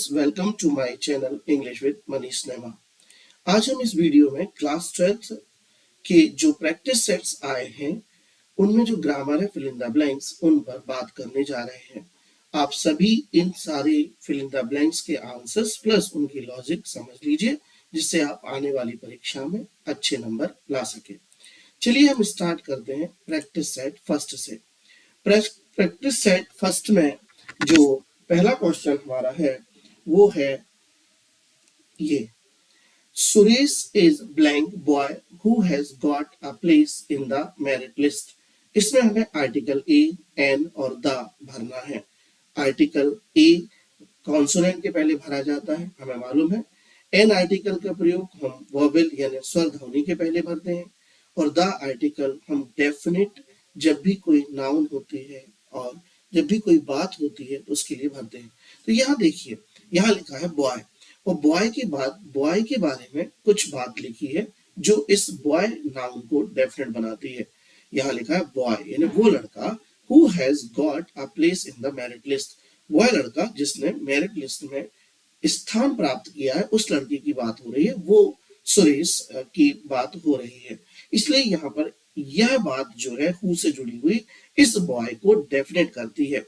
Students, welcome to my channel English with Manish Nema. आज हम इस वीडियो में क्लास 12th के जो प्रैक्टिस सेट्स आए हैं उनमें जो ग्रामर है फिल इन द ब्लैंक्स उन पर बात करने जा रहे हैं। आप सभी इन सारे फिल इन द ब्लैंक्स के आंसर्स प्लस उनकी लॉजिक समझ लीजिए, जिससे आप आने वाली परीक्षा में अच्छे नंबर ला सके। चलिए हम स्टार्ट करते हैं प्रैक्टिस सेट फर्स्ट से। प्रैक्टिस सेट फर्स्ट में जो पहला क्वेश्चन हमारा है वो है ये, Suresh is blank boy who has got a place in the merit list. इसमें हमें आर्टिकल ए, एन और द भरना है। आर्टिकल ए कॉन्सोनेंट के पहले भरा जाता है, हमें मालूम है। एन आर्टिकल का प्रयोग हम वोवेल यानी स्वर ध्वनि के पहले भरते हैं, और द आर्टिकल हम डेफिनेट जब भी कोई नाउन होती है और जब भी कोई बात होती है तो उसके लिए भरते हैं। तो यहाँ देखिए, यहाँ लिखा है बॉय, और बॉय के बाद बॉय के बारे में कुछ बात लिखी है जो इस बॉय नाउन को डेफिनेट बनाती है। यहाँ लिखा है बॉय यानी वो लड़का who has got a place in the merit list, वह लड़का जिसने मेरिट लिस्ट में स्थान प्राप्त किया है, उस लड़के की बात हो रही है, वो सुरेश की बात हो रही है। इसलिए यहाँ पर यह बात जो है हु से जुड़ी हुई इस बॉय को डेफिनेट करती है।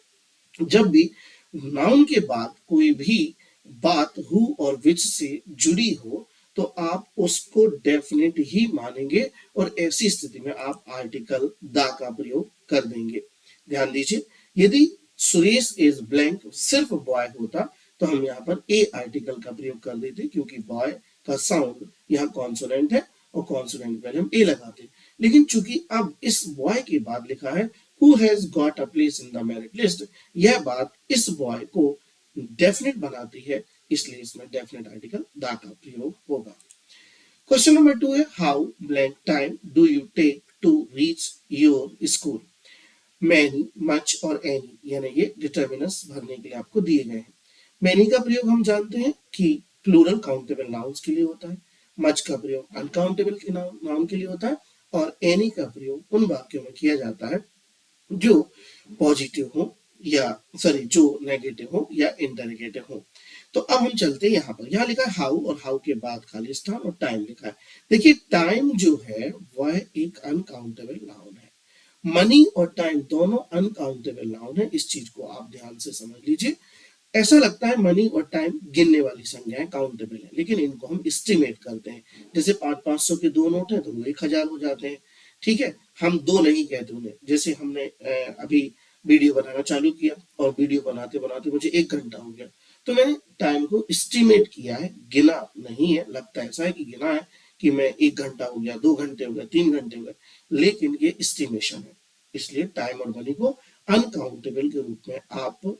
जब भी नाउन के बाद कोई भी बात हु और विच से जुड़ी हो तो आप उसको डेफिनेट ही मानेंगे, और ऐसी स्थिति में आप आर्टिकल द का प्रयोग कर देंगे। ध्यान दीजिए, यदि सुरेश इज ब्लैंक सिर्फ बॉय होता तो हम यहाँ पर ए आर्टिकल का प्रयोग कर देते, क्योंकि बॉय का साउंड यहाँ कॉन्सोनेंट है और कॉन्सोनेंट पहले हम ए लगाते। लेकिन चूंकि अब इस बॉय के बाद लिखा है who has got a place in the merit list, यह बात इस बॉय को डेफिनेट बनाती है, इसलिए इसमें डेफिनेट आर्टिकल द का प्रयोग होगा। क्वेश्चन नंबर 2 है, how blank time do you take to reach your school. Many, much और एनी यानी ये डिटर्मिनर्स भरने के लिए आपको दिए गए हैं। मैनी का प्रयोग हम जानते हैं कि प्लूरल काउंटेबल नाउन्स के लिए होता है, मच का प्रयोग अनकाउंटेबल के नाउन के लिए होता है, और एनी का प्रयोग उन वाक्यों में किया जाता है जो पॉजिटिव हो या जो नेगेटिव हो या इंटरोगेटिव हो। तो अब हम चलते हैं यहाँ पर, यहाँ लिखा है हाउ और हाउ के बाद खाली स्थान और टाइम लिखा है। देखिए टाइम जो है वह एक अनकाउंटेबल नाउन है, मनी और टाइम दोनों अनकाउंटेबल नाउन है। इस चीज को आप ध्यान से समझ लीजिए। ऐसा लगता है मनी और टाइम गिनने वाली संख्याएं काउंटेबल है, लेकिन इनको हम एस्टिमेट करते हैं। जैसे 500 के 2 नोट है तो वो 1000 हो जाते हैं, ठीक है। हम 2 नहीं कहते उन्हें। जैसे हमने अभी वीडियो बनाना चालू किया और वीडियो बनाते बनाते मुझे 1 घंटा हो गया, तो मैंने टाइम को एस्टिमेट किया है, गिना नहीं है। लगता है ऐसा है कि गिना है कि मैं 1 घंटा हो गया, 2 घंटे हो गए, 3 घंटे हो गए, लेकिन ये एस्टिमेशन है। इसलिए टाइम और मनी को अनकाउंटेबल के रूप में आप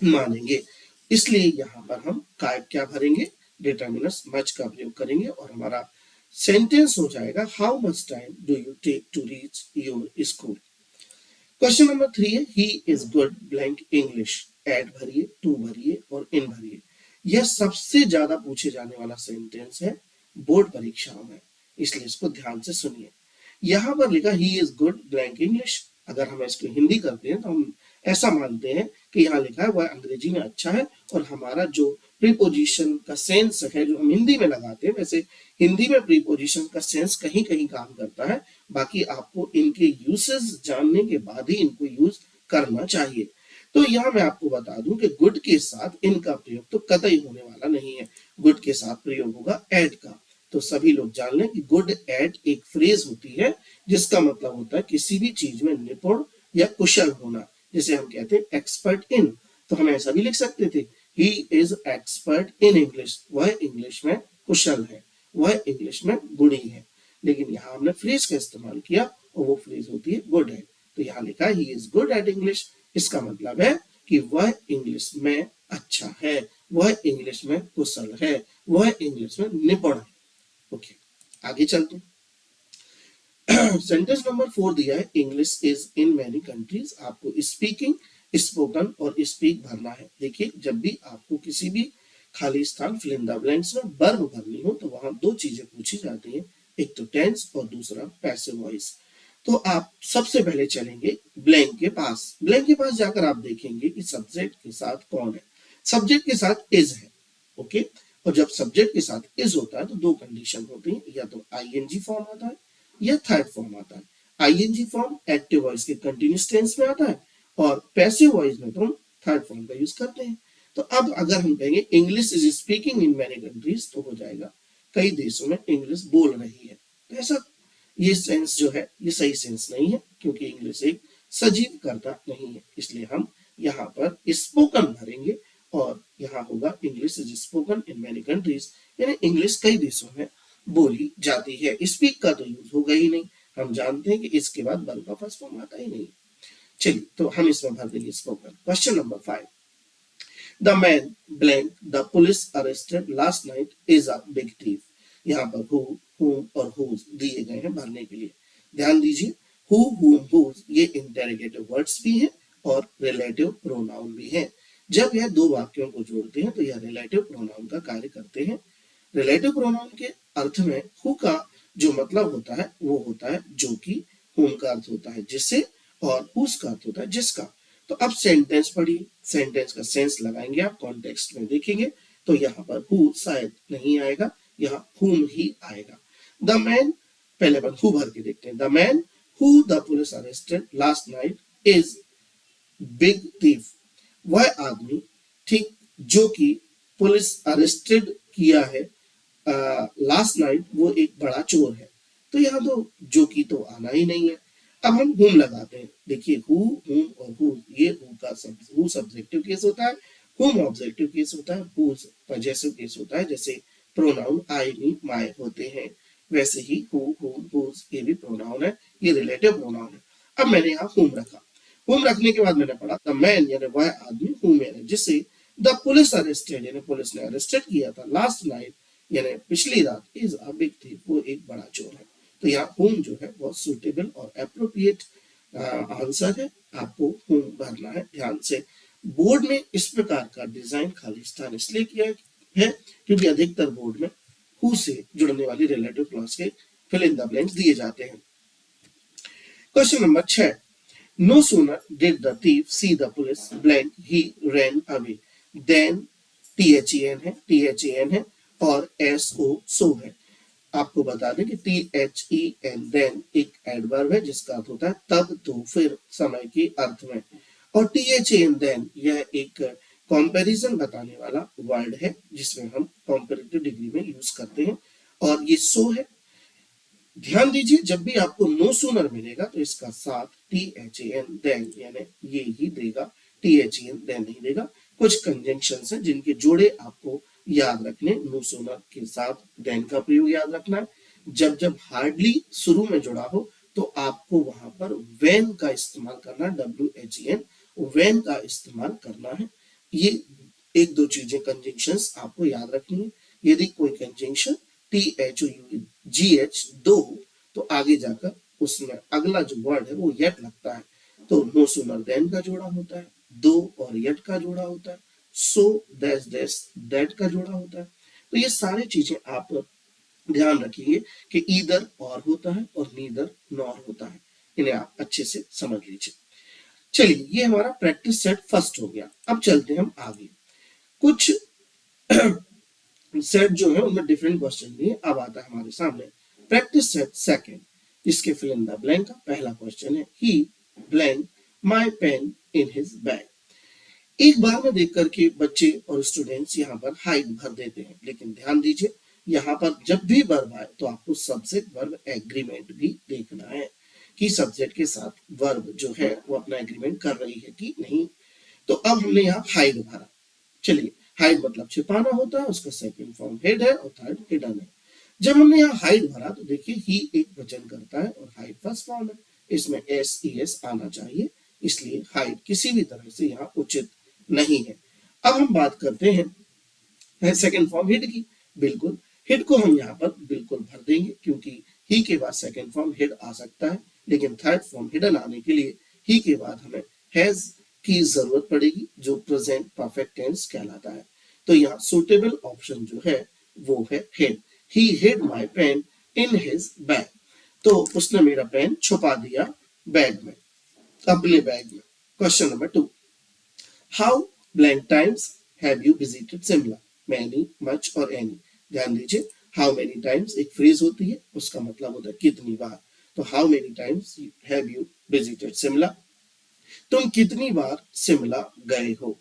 मानेंगे। इसलिए यहाँ पर हम क्या भरेंगे, डिटर्मिनर्स मच का प्रयोग करेंगे, और हमारा सेंटेंस हो जाएगा how much time do you take to reach your school. Question number 3 है, he is good blank English. At भरिए, टू भरिए और इन भरिए। यह सबसे ज्यादा पूछे जाने वाला सेंटेंस है बोर्ड परीक्षाओं में, इसलिए इसको ध्यान से सुनिए। यहाँ पर लिखा ही इज गुड ब्लैंक इंग्लिश। अगर हम इसको हिंदी करते हैं तो हम ऐसा मानते हैं कि यहाँ लिखा है वह अंग्रेजी में अच्छा है, और हमारा जो प्रीपोजिशन का सेंस है जो हम हिंदी में लगाते हैं, वैसे हिंदी में प्रीपोजिशन का सेंस कहीं कहीं काम करता है। बाकी आपको इनके यूसेस जानने के बाद ही इनको यूज करना चाहिए। तो यहाँ मैं आपको बता दूं कि गुड के साथ इनका प्रयोग तो कतई होने वाला नहीं है। गुड के साथ प्रयोग होगा एड का। तो सभी लोग जान लें कि गुड एट एक फ्रेज होती है जिसका मतलब होता है किसी भी चीज में निपुण या कुशल होना। जैसे हम कहते हैं एक्सपर्ट इन, तो हम ऐसा भी लिख सकते थे, he is expert in English. वह इंग्लिश में कुशल है, वह इंग्लिश में गुणी है। लेकिन यहाँ हमने फ्रेज का इस्तेमाल किया और वो फ्रेज होती है गुड एट। तो यहाँ लिखा है he is good eight English. इसका मतलब है कि वह इंग्लिश में अच्छा है, वह इंग्लिश में कुशल है, वह इंग्लिश में निपुण है। ओके, आगे चलते। सेंटेंस नंबर 4 दिया है, English is in many countries. आपको स्पीकिंग, स्पोकन और स्पीक भरना है। देखिए जब भी आपको किसी भी खाली स्थान फिल इन द ब्लैंक्स में वर्ब भरनी हो तो वहां 2 चीजें पूछी जाती हैं, एक तो टेंस और दूसरा पैसिव वॉइस। तो आप सबसे पहले चलेंगे ब्लैंक के पास। ब्लैंक के पास जाकर आप देखेंगे कि सब्जेक्ट के साथ कौन है। सब्जेक्ट के साथ इज है, ओके। और जब सब्जेक्ट के साथ इज होता है तो दो कंडीशन होती है, या तो आईएनजी फॉर्म आता है या थर्ड फॉर्म आता है। आईएनजी फॉर्म एक्टिव वॉइस के कंटिन्यूस टेंस में आता है और पैसिव वॉइस में तो हम थर्ड फॉर्म का यूज करते हैं। तो अब अगर हम कहेंगे English is speaking in many countries, तो हो जाएगा कई देशों में इंग्लिश बोल रही है। तो ऐसा ये सेंस जो है ये सही सेंस नहीं है, क्योंकि इंग्लिश एक सजीव कर्ता नहीं है, इसलिए हम यहाँ पर स्पोकन भरेंगे और यहाँ होगा English is spoken in many countries, यानी इंग्लिश कई देशों में बोली जाती है। स्पीक का तो यूज होगा ही नहीं, हम जानते हैं कि इसके बाद वर्ब का फर्स्ट फॉर्म आता ही नहीं। चलिए तो हम इसमें भर देंगे spoken. Question number 5, the man blank the police arrested last night is a big thief. यहाँ पर हु, whom और whose दिए गए हैं भरने के लिए। ध्यान दीजिए, who, whom, whose ये इंटेरोगेटिव वर्ड्स भी हैं और रिलेटिव प्रोनाउन भी हैं। जब यह दो वाक्यों को जोड़ते हैं तो यह रिलेटिव प्रोनाउन का कार्य करते हैं। रिलेटिव प्रोनाउन के अर्थ में हु का जो मतलब होता है वो होता है जो कि, whom का अर्थ होता है जिससे और whose का अर्थ होता है जिसका। तो अब सेंटेंस पढ़िए, सेंटेंस का सेंस लगाएंगे आप, कॉन्टेक्स्ट में देखेंगे तो यहाँ पर हु शायद नहीं आएगा, यहाँ whom ही आएगा। द मैन, पहले बार हु भर के देखते हैं। The man who the police arrested last night is big thief. वह आदमी, ठीक, जो कि पुलिस अरेस्टेड किया है लास्ट नाइट, वो एक बड़ा चोर है। तो यहाँ तो जो कि तो आना ही नहीं है। अब हम हुम लगाते हैं, देखिए हु, हुम और हु, ये हु सब्जेक्टिव केस होता है, हुम ऑब्जेक्टिव केस होता है, हुज पजेसिव केस होता है। जैसे प्रोनाउन आई, मी, माय होते हैं, वैसे ही हु, हुम, हुज ये भी प्रोनाउन है, ये रिलेटिव प्रोनाउन है। अब मैंने यहाँ हुम रखा, हुम रखने के बाद मैंने पढ़ा द मैन यानी वह आदमी, हु मैंने जिसे द पुलिस अरेस्टेड यानी पुलिस ने अरेस्टेड किया था, लास्ट नाइट यानी पिछली रात, इज अ बिग थीफ वो एक बड़ा चोर है। तो यहाँ होम जो है बहुत सुटेबल और अप्रोप्रिएट आंसर है, आपको होम भरना है ध्यान से। बोर्ड में इस प्रकार का डिजाइन खाली स्थान इसलिए किया है क्योंकि अधिकतर बोर्ड में हु से जुड़ने वाली रिलेटिव क्लॉज के फिल इन द ब्लैंक्स दिए जाते हैं। Question number 6, no sooner did the thief see the police blank he ran away then, THEN है, THEN है और SO सो है। आपको बता दें कि THEN देन एक एडवर्ब है जिसका अर्थ होता है तब, तो, फिर, समय के अर्थ में, और THEN देन यह एक कंपैरिजन बताने वाला वर्ड है जिसमें हम कंपैरेटिव डिग्री में यूज करते हैं, और ये सो है। ध्यान दीजिए, जब भी आपको नो सूनर मिलेगा तो इसका साथ THEN देन यानी ये ही देगा, THEN देन नहीं देगा। कुछ कंजंक्शंस हैं जिनके जोड़े आपको याद रखने, नो सूनर के साथ देन का प्रयोग याद रखना है। जब जब हार्डली शुरू में जुड़ा हो तो आपको वहां पर वेन का इस्तेमाल करना है, WHEN वेन का इस्तेमाल करना है। ये एक दो चीजें कंजंक्शंस आपको याद रखनी है। यदि कोई कंजंक्शन THOUGH दो हो तो आगे जाकर उसमें अगला जो वर्ड है वो यट लगता है, तो नो सूनर देन का जोड़ा होता है, दो और यट का जोड़ा होता है, सो दैश दैश दैट का जोड़ा होता है। तो ये सारी चीजें आप ध्यान रखिए कि ईदर और होता है और नीदर नॉर होता है, इन्हें आप अच्छे से समझ लीजिए। चलिए ये हमारा प्रैक्टिस सेट फर्स्ट हो गया। अब चलते हैं हम आगे। कुछ सेट जो है उनमें डिफरेंट क्वेश्चन दिए। अब आता है हमारे सामने प्रैक्टिस सेट सेकंड, इसके फिल इन द ब्लैंक का पहला क्वेश्चन है he blank my pen in his bag. एक बार में देख करके बच्चे और स्टूडेंट्स यहाँ पर हाइड भर देते हैं, लेकिन ध्यान दीजिए यहाँ पर जब भी वर्ब आए तो आपको सब्जेक्ट वर्ब एग्रीमेंट भी देखना है कि सब्जेक्ट के साथ वर्ब जो है वो अपना एग्रीमेंट कर रही है कि नहीं। तो अब हमने यहाँ हाइड भरा। चलिए, हाइड मतलब छिपाना होता है, उसका सेकंड फॉर्म हेड है और थर्ड हिडन है। जब हमने यहाँ हाइड भरा तो देखिए ही एक वचन करता है और हाइड फर्स्ट फॉर्म है, इसमें SES आना चाहिए, इसलिए हाइड किसी भी तरह से यहाँ उचित नहीं है। अब हम बात करते हैं सेकंड फॉर्म हिड की। बिल्कुल, हिड को हम यहाँ पर बिल्कुल भर देंगे क्योंकि ही के बाद सेकंड फॉर्म हिड आ सकता है, लेकिन थर्ड फॉर्म हिडन आने के लिए ही के बाद हमें हैज की जरूरत पड़ेगी जो प्रेजेंट परफेक्ट टेंस कहलाता है। तो यहाँ सुटेबल ऑप्शन जो है वो है hid. He hid my pen in his bag, तो उसने मेरा पेन छुपा दिया बैग में, अपने बैग में। Question number 2, how blank times have you visited Shimla, many, much और एनी। ध्यान दीजिए, हाउ मेनी टाइम्स एक फ्रेज होती है, उसका मतलब होता है कितनी बार। तो how many times have you visited Shimla, तुम कितनी बार शिमला गए हो।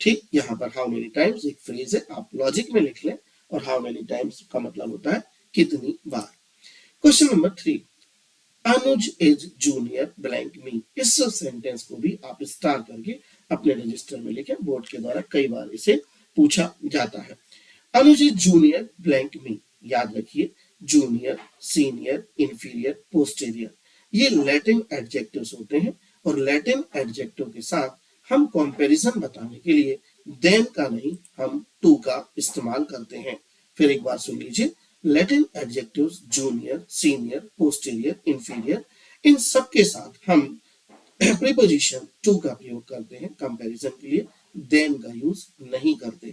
ठीक, यहाँ पर हाउ मेनी टाइम्स एक फ्रेज है, आप लॉजिक में लिख लें, और हाउ मेनी टाइम्स का मतलब होता है कितनी बार। Question number 3, Anuj is junior blank me. इस सेंटेंस को भी आप स्टार करके अपने रजिस्टर में लिखें, बोर्ड के द्वारा कई बार इसे पूछा जाता है। अनुज इज जूनियर ब्लैंक मी, याद रखिए जूनियर, सीनियर, इंफीरियर, पोस्टीरियर ये लैटिन एडजेक्टिव्स होते हैं, और लैटिन एडजेक्टिव के साथ हम कंपैरिजन बताने के लिए देन का नहीं, हम टू का इस्तेमाल करते हैं। फिर एक बार सुन लीजिए, Latin adjectives junior, senior, posterior, inferior, इन सब के साथ हम प्रीपोजिशन टू का प्रयोग करते हैं कंपैरिजन के लिए, देन का यूज नहीं करते।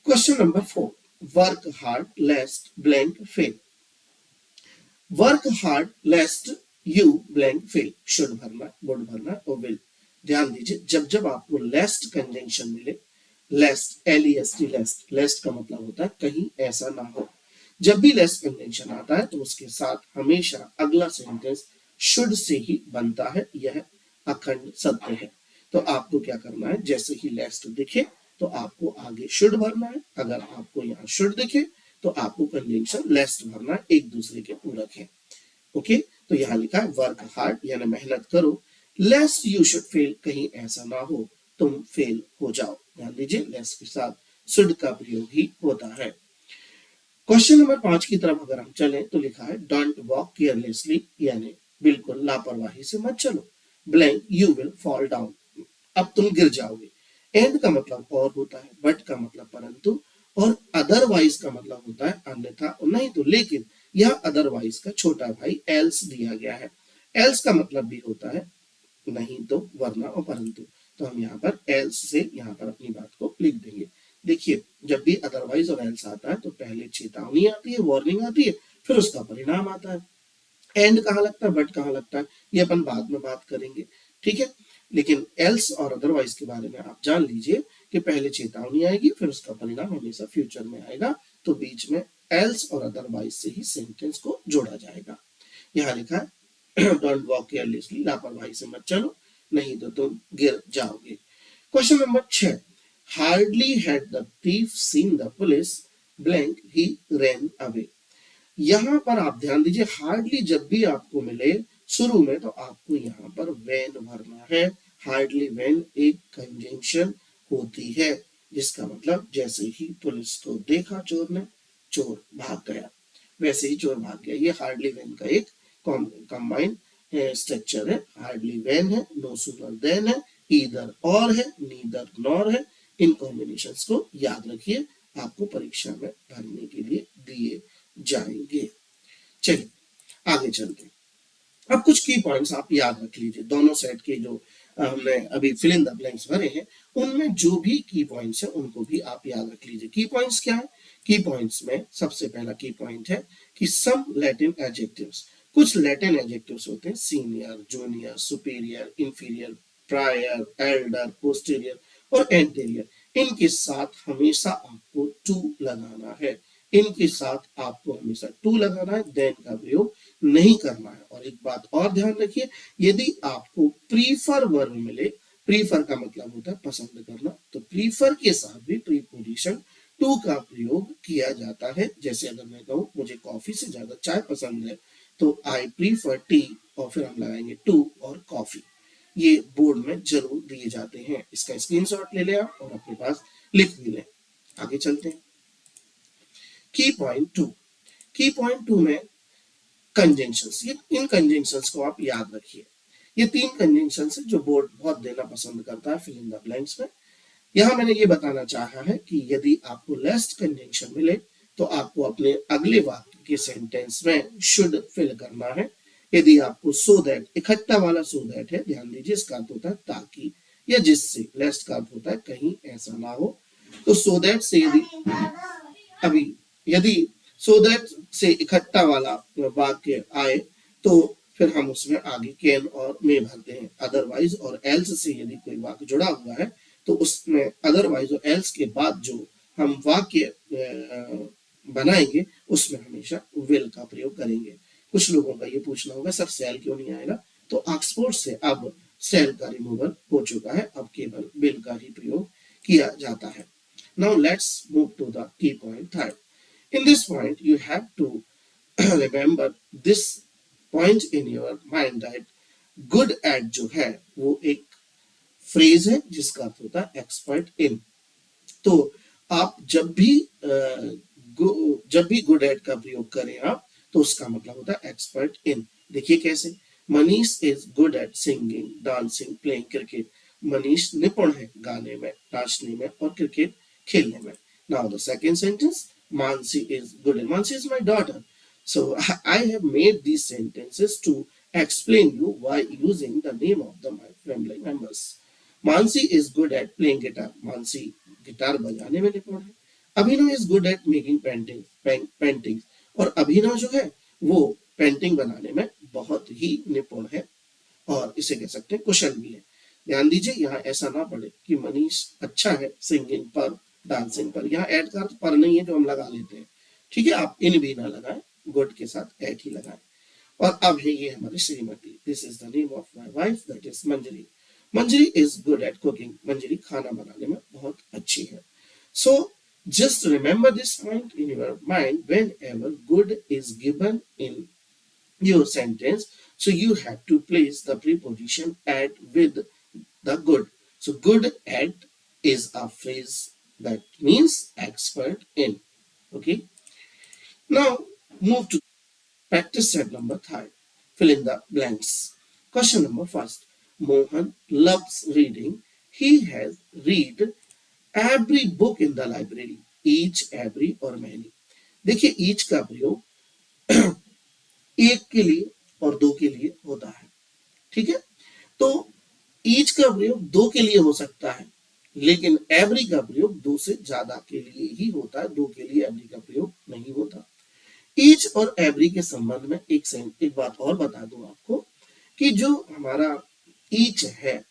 Question number 4, work hard लेस्ट blank fail. Work hard लेस्ट you blank fail, should भरना, वुड भरना और विल। ध्यान दीजिए, जब जब आपको लेस्ट कंजंक्शन मिले, लेस्ट L-E-S-T, लेस्ट, लेस्ट का मतलब होता है कहीं ऐसा ना हो। जब भी लेस्ट कंजंक्शन आता है तो उसके साथ हमेशा अगला सेंटेंस शुड से ही बनता है, यह अखंड सत्य है। तो आपको क्या करना है, जैसे ही लेस्ट दिखे तो आपको आगे शुड भरना है, अगर आपको यहाँ शुड दिखे तो आपको कंजंक्शन लेस्ट भरना है, एक दूसरे के पूरक है। ओके, तो यहाँ लिखा है वर्क हार्ड यानी मेहनत करो, लेस्ट यू शुड फेल कहीं ऐसा ना हो तुम फेल हो जाओ। ध्यान दीजिए, लेस्ट के साथ शुड का प्रयोग ही होता है। क्वेश्चन नंबर 5 की तरफ अगर हम चलें तो लिखा है डोंट वॉक केयरलेसली, यानी बिल्कुल लापरवाही से मत चलो, blank you will fall down, अब तुम गिर जाओगे। एंड का मतलब और होता है, बट का मतलब परंतु, और अदरवाइज का मतलब होता है अन्यथा और नहीं तो लेकिन। यह अदरवाइज का छोटा भाई एल्स दिया गया है। एल्स का मतलब भी होता है नहीं तो, वरना और परंतु। तो हम यहाँ पर एल्स से यहाँ पर अपनी बात को लिख देंगे। देखिए, जब भी अदरवाइज और एल्स आता है तो पहले चेतावनी आती है, वार्निंग आती है, फिर उसका परिणाम आता है। एंड कहाँ लगता है, बट कहाँ लगता है, ये अपन बाद में बात करेंगे, ठीक है। लेकिन एल्स और अदरवाइज के बारे में आप जान लीजिए कि पहले चेतावनी आएगी, फिर उसका परिणाम हमेशा फ्यूचर में आएगा, तो बीच में एल्स और अदरवाइज से ही सेंटेंस को जोड़ा जाएगा। यहाँ लिखा है डोंट वॉक केयरलेसली, लापरवाही से मत चलो नहीं तो तुम गिर जाओगे। Question number 6, hardly had the thief seen the police blank he ran away. यहाँ पर आप ध्यान दीजिए, हार्डली जब भी आपको मिले शुरू में तो आपको यहाँ पर वेन भरना है। हार्डली वेन एक कंजंक्शन होती है, जिसका मतलब जैसे ही पुलिस को देखा चोर ने, चोर भाग गया, वैसे ही चोर भाग गया। ये हार्डली वेन का एक कंबाइंड स्ट्रक्चर है। हार्डली वेन है, नो सूनर देन है, ईदर और है, नीदर नॉर है। इन कॉम्बिनेशंस को याद रखिए, आपको परीक्षा में भरने के लिए दिए जाएंगे। चलिए आगे चलते हैं। अब कुछ की पॉइंट्स आप याद रख लीजिए, दोनों सेट के जो हमने अभी फिल इन द ब्लैंक्स भरे हैं उनमें जो भी की पॉइंट्स हैं उनको भी आप याद रख लीजिए। की पॉइंट्स क्या है, की पॉइंट्स में सबसे पहला की पॉइंट है कि सम लैटिन एडजेक्टिव्स, कुछ लैटिन एडजेक्टिव्स होते हैं senior, junior, superior, inferior, prior, Elder, posterior और एंटीरियर। इनके साथ हमेशा आपको टू लगाना है, इनके साथ आपको हमेशा टू लगाना है, देन का प्रयोग नहीं करना है। और एक बात और ध्यान रखिए, यदि आपको प्रीफर वर्ब मिले, प्रीफर का मतलब होता है पसंद करना, तो प्रीफर के साथ भी प्रीपोजिशन टू का प्रयोग किया जाता है। जैसे अगर मैं कहूँ मुझे कॉफी से ज्यादा चाय पसंद है तो आई प्रीफर टी, और फिर हम लगाएंगे टू और कॉफी। ये बोर्ड में जरूर दिए जाते हैं, इसका स्क्रीनशॉट ले लें आप और अपने पास लिख भी लें। आगे चलते हैं। की पॉइंट टू, की पॉइंट टू में कंजंक्शंस, ये इन कंजंक्शंस को आप याद रखिए। ये 3 कंजंक्शंस है जो बोर्ड बहुत देना पसंद करता है फिल इन द ब्लैंक्स में। यहां मैंने ये बताना चाहा है कि यदि आपको लेस्ट कंजंक्शन मिले तो आपको अपने अगले वाक्य के सेंटेंस में शुड फिल करना है। यदि आपको सो दैट, इकट्ठा वाला सो दैट है, ध्यान दीजिए इसका अर्थ होता है ताकि या जिससे, लेस्ट का अर्थ होता है कहीं ऐसा ना हो। तो सो दैट से यदि सो दैट से इकट्ठा वाला वाक्य आए तो फिर हम उसमें आगे कैन और मे भरते हैं। अदरवाइज और एल्स से यदि कोई वाक्य जुड़ा हुआ है तो उसमें अदरवाइज और एल्स के बाद जो हम वाक्य बनाएंगे उसमें हमेशा विल का प्रयोग करेंगे। कुछ लोगों का ये पूछना होगा सर सेल क्यों नहीं आएगा, तो ऑक्सफोर्ड से अब सेल का रिमूवल हो चुका है, अब केवल विल का ही प्रयोग किया जाता है। Now let's move to the key point third. In this point you have to remember this point in your mind that good at जो है वो एक फ्रेज है जिसका अर्थ होता है एक्सपर्ट इन। तो आप जब भी गुड एट का प्रयोग करें आप, तो उसका मतलब होता है एक्सपर्ट इन। देखिए कैसे, Manish is good eight singing, dancing, playing cricket. Manish निपुण है गाने में, नाचने में और क्रिकेट खेलने में। Now the second sentence, Mansi is good eight, Mansi is my daughter. So I have made these sentences to explain you why using the name of my family members. Mansi is good at playing guitar. Mansi guitar बजाने में निपुण है। Abhinav is good at making painting, और अभिनव जो है वो painting बनाने में बहुत ही निपुण है और इसे कह सकते हैं कुशल भी है। ध्यान दीजिए यहाँ ऐसा ना पड़े कि मनीष अच्छा है सिंगिंग पर, डांसिंग पर। यहाँ एड का पर नहीं है जो हम लगा लेते हैं, ठीक है, आप इन भी ना लगाएं, गुड के साथ एड ही लगाएं। और अब है ये हमारी श्रीमती, this is the name of my wife that is Manjari. Manjari is good at cooking, Manjari खाना बनाने में बहुत अच्छी है। सो just remember this point in your mind whenever good is given in your sentence. So you have to place the preposition at with the good. So good at is a phrase that means expert in. Okay. Now move to practice set number 3. Fill in the blanks. Question number first. Mohan loves reading. He has read every book in the library. Each, every और many. देखिए each का प्रयोग एक के लिए और दो के लिए होता है, ठीक है। तो each का प्रयोग दो के लिए हो सकता है, लेकिन every का प्रयोग दो से ज्यादा के लिए ही होता है, दो के लिए every का प्रयोग नहीं होता। each और every के संबंध में एक बात और बता दूं आपको कि जो हमारा each है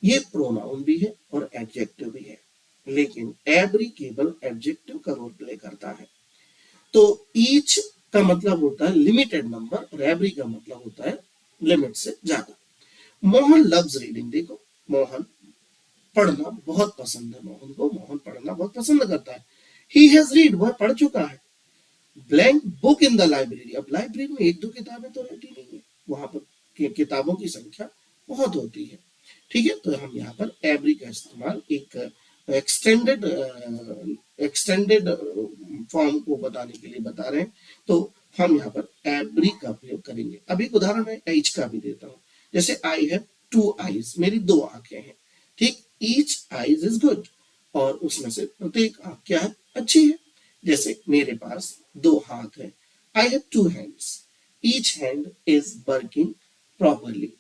ये प्रोनाउन भी है और एडजेक्टिव भी है, लेकिन एवरी केवल एडजेक्टिव का रोल प्ले करता है। तो ईच का मतलब होता है लिमिटेड नंबर और एवरी का मतलब होता है लिमिट से ज्यादा। मोहन लव्स रीडिंग, देखो मोहन पढ़ना बहुत पसंद है, मोहन को मोहन पढ़ना बहुत पसंद करता है। ही हैज रीड, वह पढ़ चुका है। Blank book in the library, अब लाइब्रेरी में एक दो किताबें तो रहती नहीं है, वहां पर किताबों की संख्या बहुत होती है, ठीक है। तो हम यहाँ पर एवरी का इस्तेमाल एक एक्सटेंडेड फॉर्म को बताने के लिए बता रहे हैं, तो हम यहाँ पर एवरी का प्रयोग करेंगे। अब एक उदाहरण मैं एच का भी देता हूँ, जैसे आई हैव 2 आईज, मेरी 2 आंखें हैं, ठीक। ईच आईज इज गुड, और उसमें से प्रत्येक आंख क्या है, अच्छी है। जैसे मेरे पास 2 हाथ है, I have 2 hands, each hand is working properly,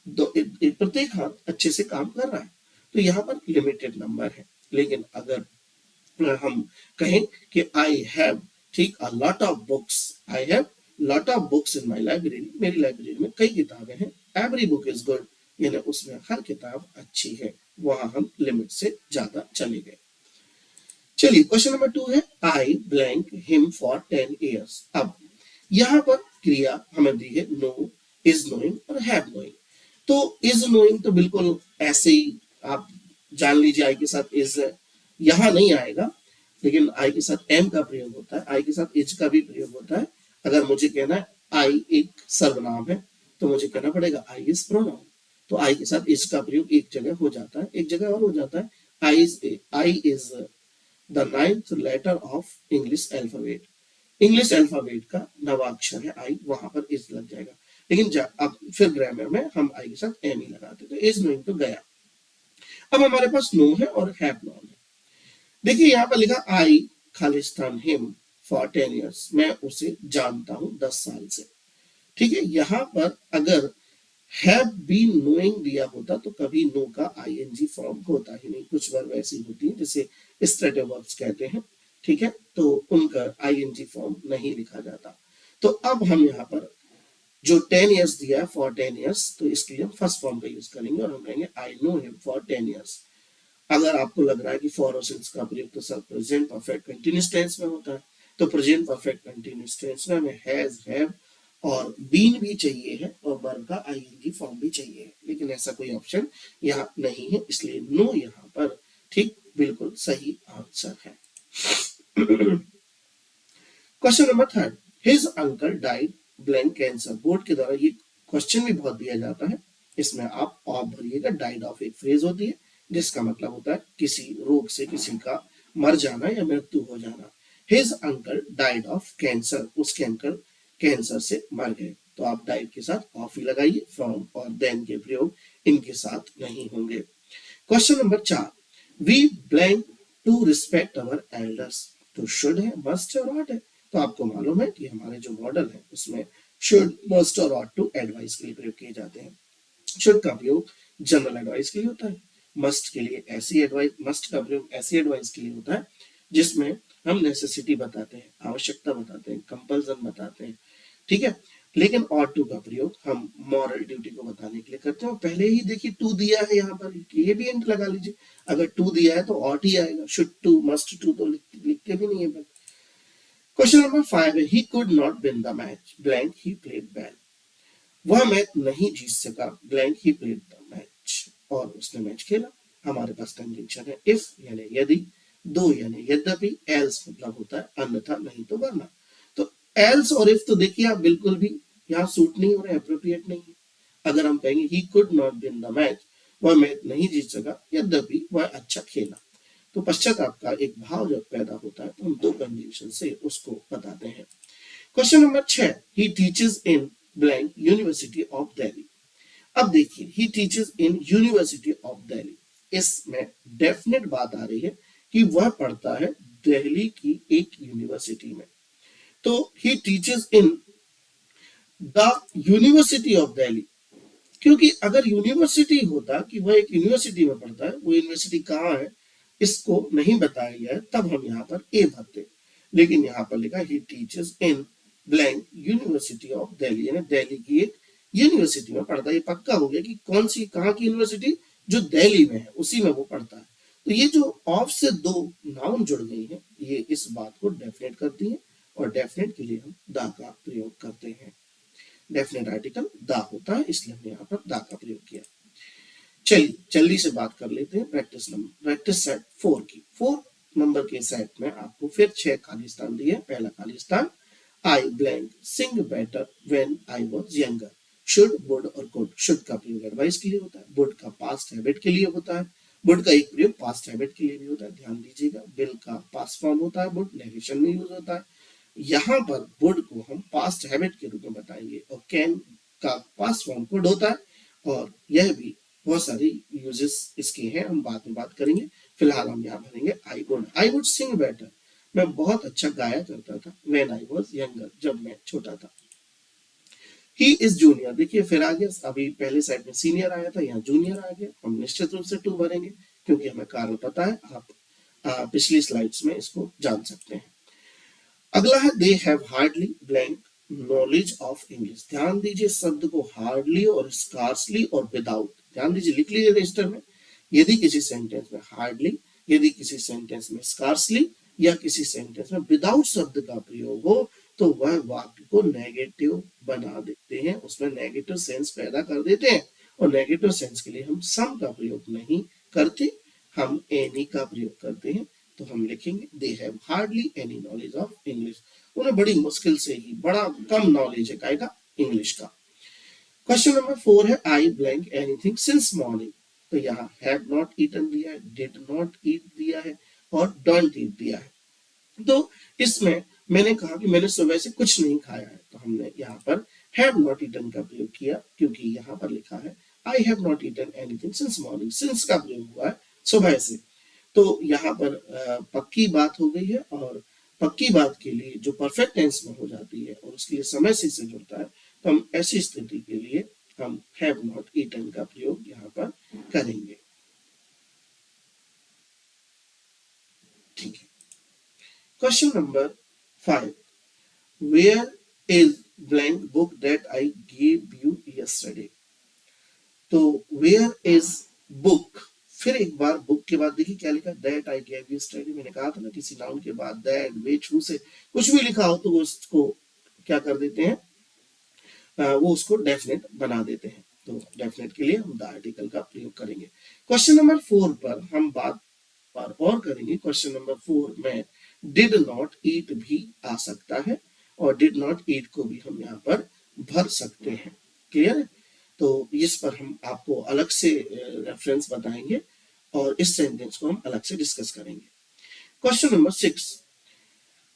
प्रत्येक हाथ अच्छे से काम कर रहा है। तो यहाँ पर लिमिटेड नंबर है, लेकिन अगर हम कहें कि आई हैव, ठीक, a lot of books, I have lot of books in my library, मेरी लाइब्रेरी में कई किताबें हैं। एवरी बुक इज गुड, यानी उसमें हर किताब अच्छी है, वहां हम लिमिट से ज्यादा चले गए। चलिए क्वेश्चन नंबर 2 है, आई ब्लैंक हिम फॉर 10 years। अब यहाँ पर क्रिया हमें दी है नो, इज नोइंग और हैव नोइंग। तो इज नोइंग तो बिल्कुल ऐसे ही आप जान लीजिए, आई के साथ इज यहां नहीं आएगा, लेकिन आई के साथ एम का प्रयोग होता है, आई के साथ इज का भी प्रयोग होता है। अगर मुझे कहना है आई एक सर्वनाम है, तो मुझे कहना पड़ेगा आई इज प्रोनाउन। तो आई के साथ इज का प्रयोग एक जगह हो जाता है, एक जगह और हो जाता है। I is the 9th letter of English alphabet, English alphabet का 9वां अक्षर है आई, वहां पर इज लग जाएगा। लेकिन अब फिर ग्रामर में हम आई के साथ एम ही लगाते, तो इज नोइंग तो गया। अब हमारे पास नो है और हैव नॉन है। देखिए यहाँ पर लिखा आई खालिस्तान हिम फॉर 10 years, मैं उसे जानता हूं 10 साल से, ठीक है। यहाँ पर अगर हैव बीन नोइंग दिया होता तो कभी नो का आईएनजी फॉर्म होता ही नहीं। कुछ वर्ब ऐसी होती है जिसे स्ट्रेटिव वर्ब्स कहते हैं, ठीक है, तो उनका आईएनजी फॉर्म नहीं लिखा जाता। तो अब हम यहाँ पर जो 10 years दिया है फॉर 10 years, तो इसके लिए हम फर्स्ट फॉर्म का यूज करेंगे और हम कहेंगे I know him for 10 years। अगर आपको लग रहा है कि फॉर और सिंस का प्रयोग तो sir present perfect continuous tense में होता है, तो प्रेजेंट परफेक्ट कंटिन्यूअस टेंस में हमें हैज, हैव और बीन भी चाहिए है और वर्ब का आईएनजी फॉर्म भी चाहिए है, लेकिन ऐसा कोई ऑप्शन यहाँ नहीं है, इसलिए नो यहाँ पर ठीक बिल्कुल सही आंसर है। Question number third, his uncle died blank cancer. Board के द्वारा ये क्वेश्चन भी बहुत दिया जाता है, इसमें आप ऑफ भरिएगा। डाइड ऑफ एक फ्रेज होती है जिसका मतलब होता है किसी रोग से किसी का मर जाना या मृत्यु हो जाना। His uncle died of cancer, उसके अंकल कैंसर से मर गए, तो आप डाइड के साथ ऑफ ही लगाइए, फ्रॉम और देन के प्रयोग इनके साथ नहीं होंगे। Question number 4, we blank to respect our elders. तो शुड है, मस्ट है और ऑट है। तो आपको मालूम है कि हमारे जो मॉडल है उसमें शुड, मस्ट और ऑट टू एडवाइस के लिए प्रयोग किए जाते हैं। शुड का प्रयोग जनरल एडवाइस के लिए होता है, मस्ट के लिए ऐसी एडवाइस, मस्ट का प्रयोग ऐसी एडवाइस के लिए होता है जिसमें हम नेसेसिटी बताते हैं, आवश्यकता बताते हैं, कंपल्सन बताते हैं, ठीक है। लेकिन ऑट टू का प्रयोग हम मॉरल ड्यूटी को बताने के लिए करते हैं। पहले ही देखिए टू दिया है यहाँ पर, ये भी एंट लगा लीजिए, अगर टू दिया है तो ऑट ही आएगा, शुड टू, मस्ट टू तो लिखते भी नहीं है। क्वेश्चन नंबर 5 है, he could not win the match blank he played well. वह मैच नहीं जीत सका blank he played the match, और उसने मैच खेला। हमारे पास कंजंक्शन है इफ यानी यदि, दो यानी यद्यपि, एल्स मतलब होता है अन्यथा नहीं तो वरना। तो एल्स और इफ तो देखिए आप बिल्कुल भी यहाँ सूट नहीं हो रहे, अप्रोप्रिएट नहीं है। अगर हम कहेंगे he could not win the match, वह मैच नहीं जीत सका यद्यपि वह अच्छा खेला, तो पश्चात आपका एक भाव जब पैदा होता है तो हम दो कंजंक्शन से उसको बताते हैं। Question number 6, he teaches in blank university of Delhi. अब देखिए, he teaches in university of Delhi, इसमें डेफिनेट बात आ रही है कि वह पढ़ता है दिल्ली की एक यूनिवर्सिटी में। तो he teaches in the university of Delhi, क्योंकि अगर यूनिवर्सिटी होता कि वह एक यूनिवर्सिटी में पढ़ता है, वो यूनिवर्सिटी कहाँ है इसको नहीं बताया गया है, तब हम यहाँ पर ए भरते। लेकिन यहाँ पर लिखा he teachers in blank university of Delhi, यानी दिल्ली की एक यूनिवर्सिटी में पढ़ता है। ये पक्का हो गया कि कौन सी, कहाँ की यूनिवर्सिटी, जो दिल्ली में है उसी में वो पढ़ता है। तो ये जो ऑफ से दो नाउन जुड़ गई है, ये इस बात को डेफिनेट करती है, और डेफिनेट के लिए हम दा का प्रयोग करते हैं। डेफिनेट आर्टिकल दा होता है, इसलिए हमने यहाँ पर दा का प्रयोग किया। चलिए जल्दी से बात कर लेते हैं प्रैक्टिस सेट 4 की। 4 नंबर के सेट में आपको फिर 6 खाली स्थान दिए। पहला खाली स्थान, I blank sing better when I was younger. Should, would और कुड। शुड का प्रयोग एडवाइस के लिए होता है, वुड का पास्ट हैबिट के लिए होता है, वुड का एक प्रयोग पास्ट हैबिट के लिए भी होता है, ध्यान दीजिएगा। विल का पास्ट फॉर्म होता है, वुड नेगेशन में यूज होता है। यहाँ पर वुड को हम पास्ट हैबिट के रूप में बताएंगे, और कैन का पास्ट फॉर्म कुड होता है, और यह भी बहुत सारी यूजेस इसके हैं, हम बाद में बात करेंगे। फिलहाल हम यहाँ भरेंगे आई वुड सिंग बेटर, मैं बहुत अच्छा गाया करता था, व्हेन आई वाज यंगर, जब मैं छोटा था। ही इज जूनियर, देखिए फिर आ गया, अभी पहले साइड में सीनियर आया था, यहाँ जूनियर आ गया। हम निश्चित रूप से टू भरेंगे क्योंकि हमें कारण पता है। आप पिछली स्लाइड्स में इसको जान सकते हैं। अगला है, they have hardly blank knowledge of English. ध्यान दीजिए शब्द को हार्डली और स्कार्सली और विदाउट, ध्यान दीजिए, लिख लीजिए रजिस्टर में। यदि किसी सेंटेंस में हार्डली, यदि किसी सेंटेंस में स्कार्सली या किसी सेंटेंस में विदाउट शब्द का प्रयोग हो तो वह वाक्य को नेगेटिव बना देते हैं, उसमें नेगेटिव सेंस पैदा कर देते हैं। और नेगेटिव सेंस के लिए हम सम का प्रयोग नहीं करते, हम एनी का प्रयोग करते हैं। तो हम लिखेंगे, they have hardly any knowledge of English, उन्हें बड़ी मुश्किल से ही, बड़ा कम नॉलेज है काय का, इंग्लिश का। क्वेश्चन नंबर 4 है, आई ब्लैंक एनीथिंग सिंस मॉर्निंग। तो यहाँ हैव नॉट ईटन दिया है, डिड नॉट ईट दिया है, और डोंट ईट दिया है। तो इसमें मैंने कहा कि मैंने सुबह से कुछ नहीं खाया है, तो हमने यहाँ पर हैव नॉट ईटन का प्रयोग किया, क्योंकि यहाँ पर लिखा है I have not eaten anything since morning, since का प्रयोग हुआ है सुबह से। तो यहाँ पर पक्की बात हो गई है, और पक्की बात के लिए जो परफेक्ट टेंस में हो जाती है और उसके लिए समय से जुड़ता है, तो हम ऐसी स्थिति के लिए हम हैव नॉट ईटन का प्रयोग यहाँ पर करेंगे। ठीक है। Question number 5, where is blank book that I gave you yesterday. तो वेयर इज बुक फिर एक बार बुक के बाद देखिए क्या लिखा, that I gave you study. मैंने कहा था ना किसी नाउन के बाद दैट विच हु से कुछ भी लिखा हो तो वो उसको क्या कर देते हैं, वो उसको डेफिनेट बना देते हैं। तो डेफिनेट के लिए हम द आर्टिकल का प्रयोग करेंगे। क्वेश्चन नंबर 4 पर हम बात पर और करेंगे। क्वेश्चन नंबर 4 में डिड नॉट ईट भी आ सकता है और डिड नॉट ईट को भी हम यहाँ पर भर सकते हैं। क्लियर है? तो इस पर हम आपको अलग से रेफरेंस बताएंगे और इस सेंटेंस को हम अलग से डिस्कस करेंगे। Question number 6,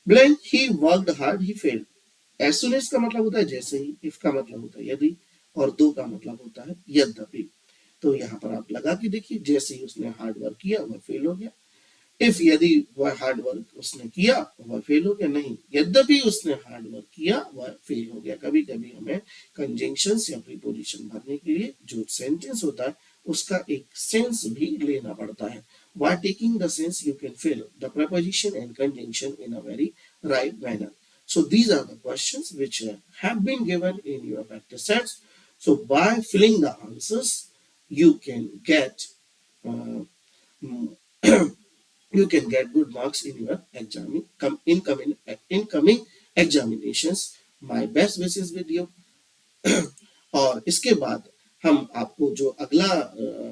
blank he worked hard he failed. As soon as का मतलब होता है जैसे ही, इफ का मतलब होता है यदि, और दो का मतलब होता है यद्यपि। तो यहाँ पर आप लगा के देखिए, जैसे ही उसने हार्ड वर्क किया वह फेल हो गया। इफ यदि वह हार्ड वर्क उसने किया वह फेल हो गया, नहीं यद्यपि उसने हार्ड वर्क किया वह फेल हो गया। कभी कभी हमें कंजंक्शंस या प्रीपोजिशन भरने के लिए जो सेंटेंस होता है उसका एक सेंस भी लेना पड़ता है। While taking the sense you can fill the preposition and conjunction in a very right manner. So these are the questions which have been given in your practice sets. So by filling the answers you can get uh, you can get good marks in your incoming examinations. My best wishes with you. और इसके बाद हम आपको जो अगला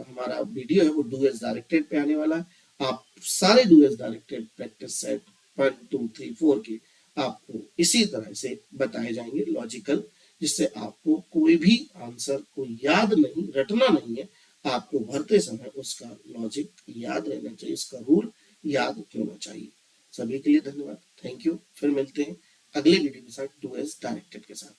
हमारा video है वो डू एज डायरेक्टेड पे आने वाला है। आप सारे do as directed practice set 1 2 3 4 के आपको इसी तरह से बताए जाएंगे लॉजिकल, जिससे आपको कोई भी आंसर को याद नहीं रटना नहीं है, आपको भरते समय उसका लॉजिक याद रहना चाहिए, उसका रूल याद होना चाहिए। सभी के लिए धन्यवाद, थैंक यू। फिर मिलते हैं अगले वीडियो के साथ डू एज डायरेक्टेड के साथ।